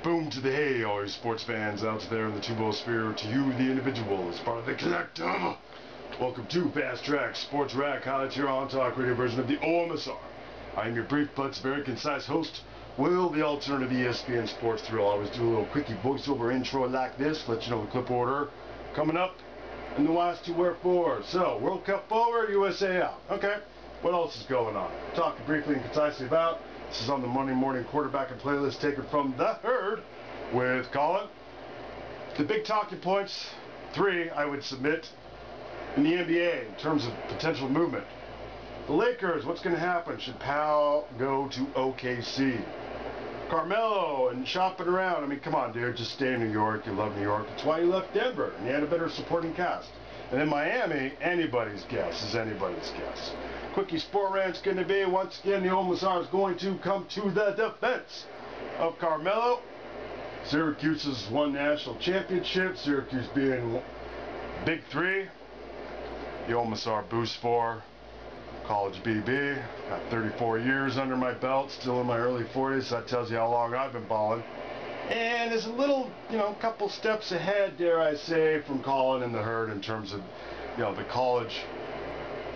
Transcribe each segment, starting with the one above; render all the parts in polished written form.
Boom to the hay, all you sports fans out there in the two-ball sphere. To you, the individual, as part of the collective. Welcome to Fast Track Sports Rack, highlights here on talk radio version of the OMSR. I am your brief but very concise host, Will, the alternative ESPN Sports Thrill. I always do a little quickie voiceover intro like this, let you know the clip order coming up and the whys to wherefore. So, World Cup over, USA out. Okay, what else is going on? Talking briefly and concisely about. This is on the Monday Morning Quarterbacking playlist taken from The Herd with Colin. The big talking points, 3 I would submit in the NBA in terms of potential movement. The Lakers, what's going to happen? Should Powell go to OKC? Carmelo and shopping around. I mean, come on, dude, just stay in New York. You love New York. That's why you left Denver, and you had a better supporting cast. And in Miami, anybody's guess is anybody's guess. Quickie sport rant's going to be, once again, the OMSR is going to come to the defense of Carmelo. Syracuse has won national championship. Syracuse being Big 3. The OMSR boost for college BB. Got 34 years under my belt, still in my early 40s. So that tells you how long I've been balling. And is a little, couple steps ahead, dare I say, from Colin and The Herd in terms of, the college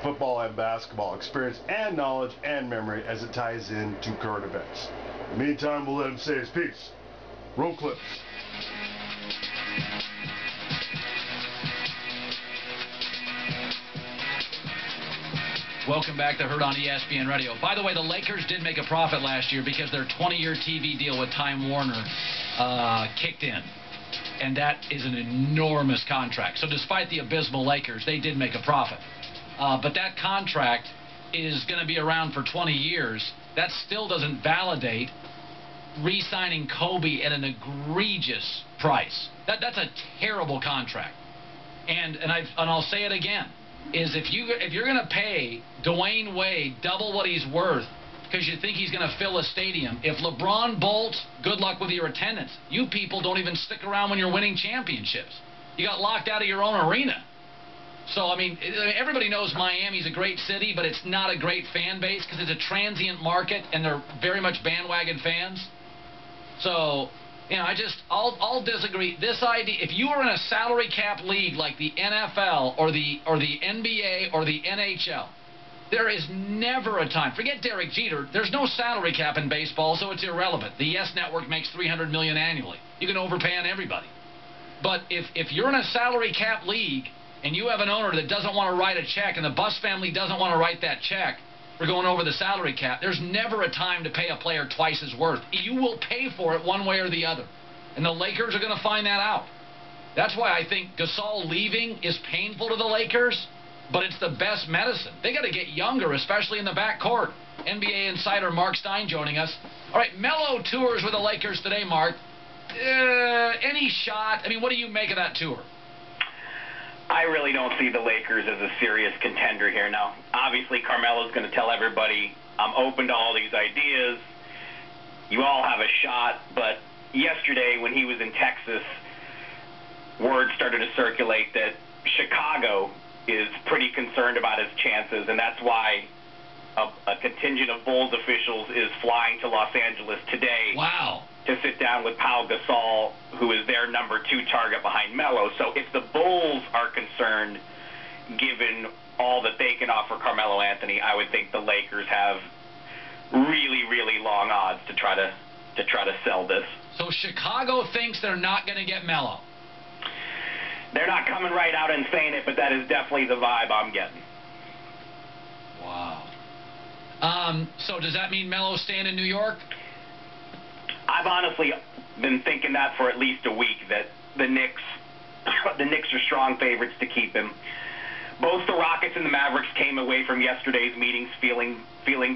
football and basketball experience and knowledge and memory as it ties into current events. In the meantime, we'll let him say his piece. Roll clip. Welcome back to Herd on ESPN Radio. By the way, the Lakers did make a profit last year because their 20-year TV deal with Time Warner kicked in. And that is an enormous contract. So despite the abysmal Lakers, they did make a profit. But that contract is going to be around for 20 years. That still doesn't validate re-signing Kobe at an egregious price. That's a terrible contract. And I'll say it again, is if you're going to pay Dwayne Wade double what he's worth because you think he's going to fill a stadium, if LeBron bolts, good luck with your attendance. You people don't even stick around when you're winning championships. You got locked out of your own arena. So, I mean, everybody knows Miami's a great city, but it's not a great fan base because it's a transient market and they're very much bandwagon fans. So, I'll disagree. This idea, if you were in a salary cap league like the NFL or the NBA or the NHL, there is never a time. Forget Derek Jeter. There's no salary cap in baseball, so it's irrelevant. The Yes Network makes $300 million annually. You can overpay on everybody. But if you're in a salary cap league and you have an owner that doesn't want to write a check and the Bus family doesn't want to write that check for going over the salary cap, there's never a time to pay a player twice his worth. You will pay for it one way or the other. And the Lakers are going to find that out. That's why I think GASOL leaving is painful to the Lakers, but it's the best medicine. They got to get younger, especially in the backcourt. NBA insider Mark Stein joining us. All right, Melo tours with the Lakers today, Mark. Any shot? I mean, what do you make of that tour? I really don't see the Lakers as a serious contender here. Now, obviously, Carmelo's going to tell everybody, I'm open to all these ideas. You all have a shot. But yesterday, when he was in Texas, word started to circulate that Chicago is pretty concerned about his chances, and that's why a contingent of Bulls officials is flying to Los Angeles today. Wow. To sit down with Pau Gasol, who is their number 2 target behind Melo. So if the Bulls are concerned, given all that they can offer Carmelo Anthony, I would think the Lakers have really, really long odds to try to sell this. So Chicago thinks they're not going to get Melo. They're not coming right out and saying it, but that is definitely the vibe I'm getting. Wow. So does that mean Melo's staying in New York? I've honestly been thinking that for at least a week, that the Knicks are strong favorites to keep him. Both the Rockets and the Mavericks came away from yesterday's meetings feeling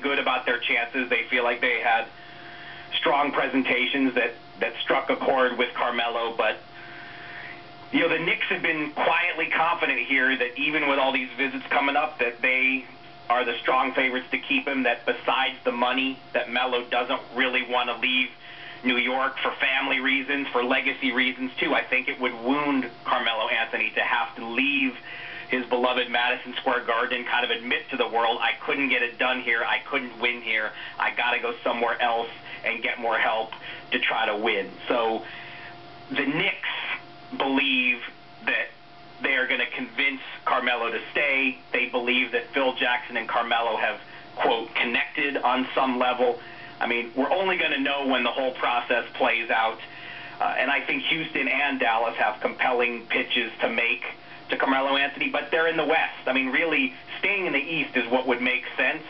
good about their chances. They feel like they had strong presentations that struck a chord with Carmelo, but the Knicks have been quietly confident here that even with all these visits coming up, that they are the strong favorites to keep him, that besides the money, that Melo doesn't really want to leave New York for family reasons, for legacy reasons, too. I think it would wound Carmelo Anthony to have to leave his beloved Madison Square Garden, kind of admit to the world, I couldn't get it done here, I couldn't win here, I got to go somewhere else and get more help to try to win. So the Knicks believe that they are going to convince Carmelo to stay. They believe that Phil Jackson and Carmelo have, quote, connected on some level. I mean, we're only going to know when the whole process plays out. And I think Houston and Dallas have compelling pitches to make to Carmelo Anthony, but they're in the West. I mean, really, staying in the East is what would make sense,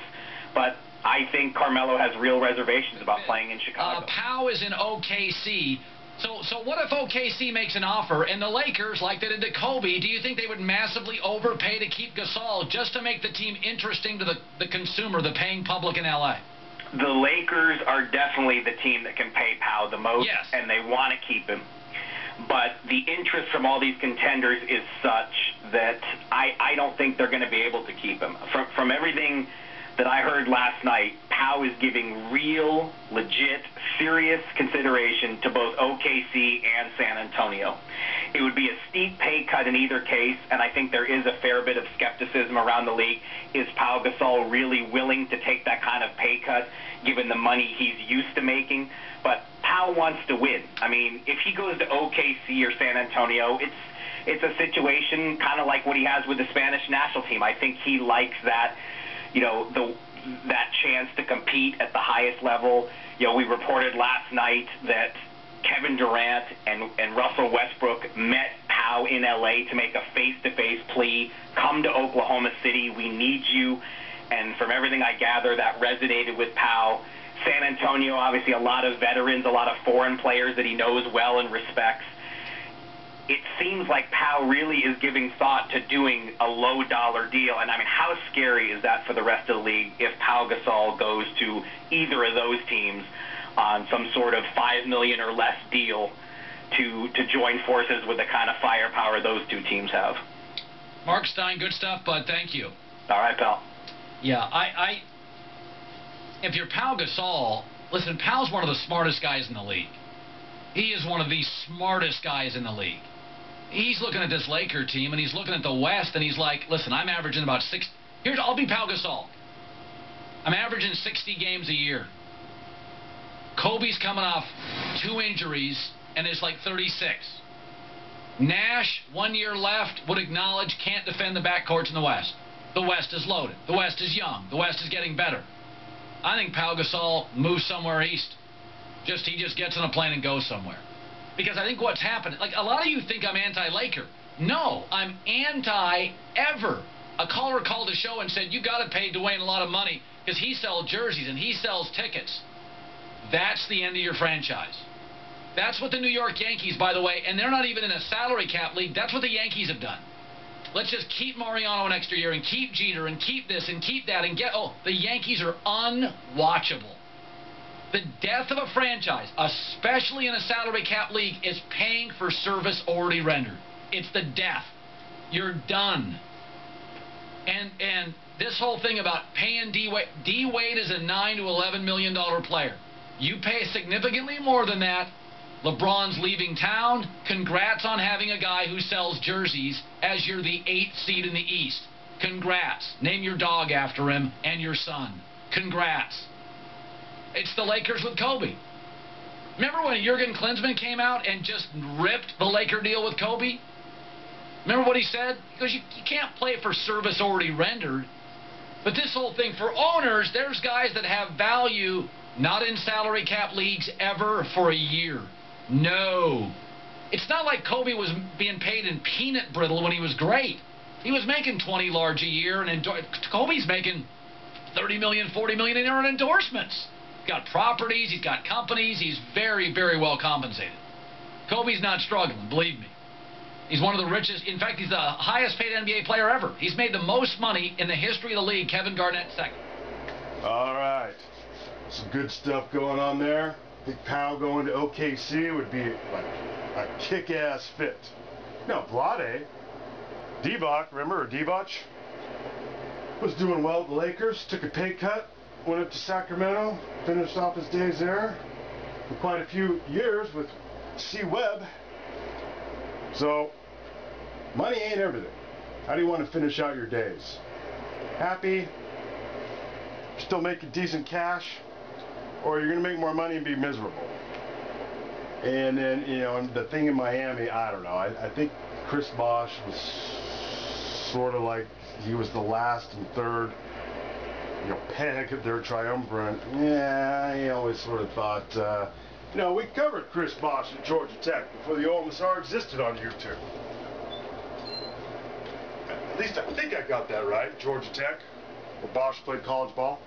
but I think Carmelo has real reservations about playing in Chicago. Pau is in OKC. So what if OKC makes an offer and the Lakers, like they did to Kobe, do you think they would massively overpay to keep GASOL just to make the team interesting to the consumer, the paying public in L.A.? The Lakers are definitely the team that can pay Pau the most, yes, and they want to keep him. But the interest from all these contenders is such that I don't think they're going to be able to keep him. From everything that I heard last night, Pau is giving real, legit, serious consideration to both OKC and San Antonio. It would be a steep pay cut in either case, and I think there is a fair bit of skepticism around the league. Is Pau Gasol really willing to take that kind of pay cut, given the money he's used to making? But Pau wants to win. I mean, if he goes to OKC or San Antonio, it's a situation kind of like what he has with the Spanish national team. I think he likes that, you know, that chance to compete at the highest level. You know, we reported last night that Kevin Durant and Russell Westbrook met Pau in L.A. to make a face-to-face plea. Come to Oklahoma City. We need you. And from everything I gather, that resonated with Pau. San Antonio, obviously a lot of veterans, a lot of foreign players that he knows well and respects. It seems like Pau really is giving thought to doing a low-dollar deal. And, I mean, how scary is that for the rest of the league if Pau Gasol goes to either of those teams on some sort of $5 million or less deal to join forces with the kind of firepower those two teams have? Mark Stein, good stuff, bud. Thank you. All right, pal. Yeah, if you're Pau Gasol, listen, Pau's one of the smartest guys in the league. He is one of the smartest guys in the league. He's looking at this Laker team, and he's looking at the West, and he's like, listen, I'm averaging about 6. I'll be Pau Gasol. I'm averaging 60 games a year. Kobe's coming off 2 injuries, and is like 36. Nash, 1 year left, would acknowledge, can't defend the backcourts in the West. The West is loaded. The West is young. The West is getting better. I think Pau Gasol moves somewhere east. He just gets on a plane and goes somewhere. Because I think what's happened, like a lot of you think I'm anti-Laker. No, I'm anti-ever. A caller called the show and said, you got to pay Dwayne a lot of money because he sells jerseys and he sells tickets. That's the end of your franchise. That's what the New York Yankees, by the way, and they're not even in a salary cap league. That's what the Yankees have done. Let's just keep Mariano an extra year and keep Jeter and keep this and keep that and the Yankees are unwatchable. The death of a franchise, especially in a salary cap league, is paying for service already rendered. It's the death. You're done. And this whole thing about paying D-Wade. D-Wade is a $9 to $11 million player. You pay significantly more than that. LeBron's leaving town. Congrats on having a guy who sells jerseys as you're the 8th seed in the East. Congrats. Name your dog after him and your son. Congrats. It's the Lakers with Kobe. Remember when Jurgen Klinsmann came out and just ripped the Laker deal with Kobe? Remember what he said? He goes, you can't play for service already rendered. But this whole thing, for owners, there's guys that have value not in salary cap leagues ever for a year. No. It's not like Kobe was being paid in peanut brittle when he was great. He was making $20 large a year, and Kobe's making $30 million, $40 million in endorsements. He's got properties, he's got companies, he's very, very well compensated. Kobe's not struggling, believe me. He's one of the richest. In fact, he's the highest paid NBA player ever. He's made the most money in the history of the league. Kevin Garnett second. All right. Some good stuff going on there. I think Pau going to OKC would be like a kick-ass fit. No, Vlade. Divac, remember, or Divac? Was doing well at the Lakers. Took a pay cut. Went up to Sacramento. Finished off his days there for quite a few years with C. Webb. So, money ain't everything. How do you want to finish out your days? Happy? Still making decent cash? or you're going to make more money and be miserable. And then, you know, the thing in Miami, I don't know. I think Chris Bosh was sort of like he was the last and third, you know, peg at their triumvirate. Yeah, I always sort of thought, you know, we covered Chris Bosh at Georgia Tech before the OMSR existed on YouTube. At least I think I got that right, Georgia Tech, where Bosh played college ball.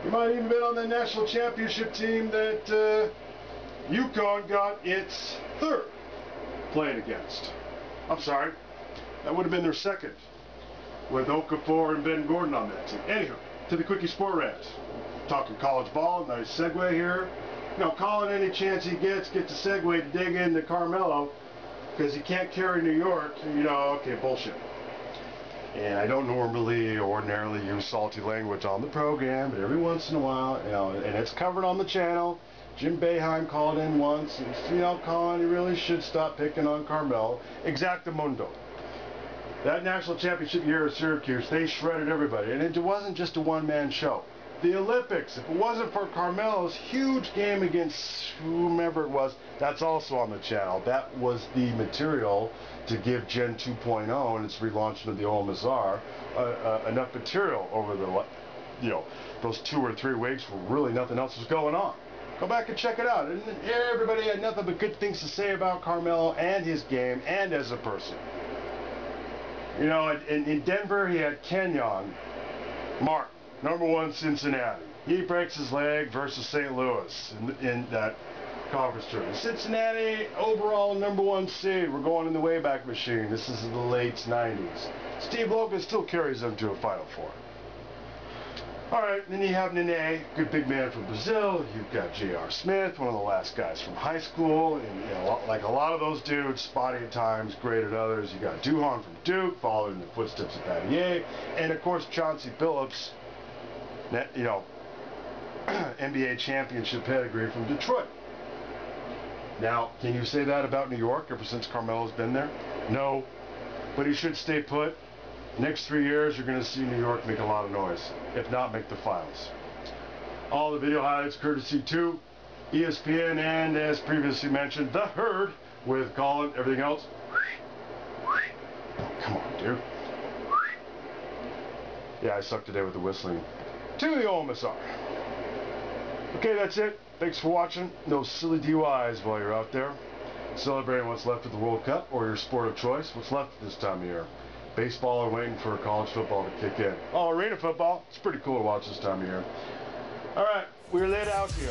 He might even been on the national championship team that UConn got its third playing against. I'm sorry, that would have been their second, with Okafor and Ben Gordon on that team. Anyhow, to the Quickie Sport Rant. Talking college ball, nice segue here. You know, Colin, any chance he gets a segue to dig into Carmelo, because he can't carry New York, you know, okay, bullshit. And I don't ordinarily use salty language on the program, but every once in a while, you know, and it's covered on the channel. Jim Boeheim called in once and said, you know, Colin, you really should stop picking on Carmelo. Exactamundo. That national championship year at Syracuse, they shredded everybody. And it wasn't just a one-man show. The Olympics, if it wasn't for Carmelo's huge game against whomever it was, that's also on the channel. That was the material to give Gen 2.0 and its relaunching of the OMSR enough material over the, you know, those 2 or 3 weeks where really nothing else was going on. Go back and check it out. And everybody had nothing but good things to say about Carmelo and his game and as a person. You know, in Denver, he had Kenyon Martin, #1 Cincinnati. He breaks his leg versus St. Louis in that conference tournament. Cincinnati, overall #1 seed. We're going in the Wayback Machine. This is the late 90s. Steve Logan still carries them to a Final Four. Alright, then you have Nene, good big man from Brazil. You've got J.R. Smith, one of the last guys from high school. And you know, like a lot of those dudes, spotty at times, great at others. You got Duhon from Duke, following in the footsteps of Battier. And of course, Chauncey Billups, you know, NBA championship pedigree from Detroit. Now, can you say that about New York ever since Carmelo's been there? No, but he should stay put. Next 3 years, you're going to see New York make a lot of noise, if not make the finals. All the video highlights courtesy to ESPN and, as previously mentioned, The Herd with Colin. Everything else, come on, dude. Yeah, I suck today with the whistling. To the OMSR. Okay, that's it. Thanks for watching. No silly DUIs while you're out there celebrating what's left of the World Cup or your sport of choice. What's left at this time of year? Baseball or waiting for college football to kick in. Oh, arena football. It's pretty cool to watch this time of year. All right, we're laid out here.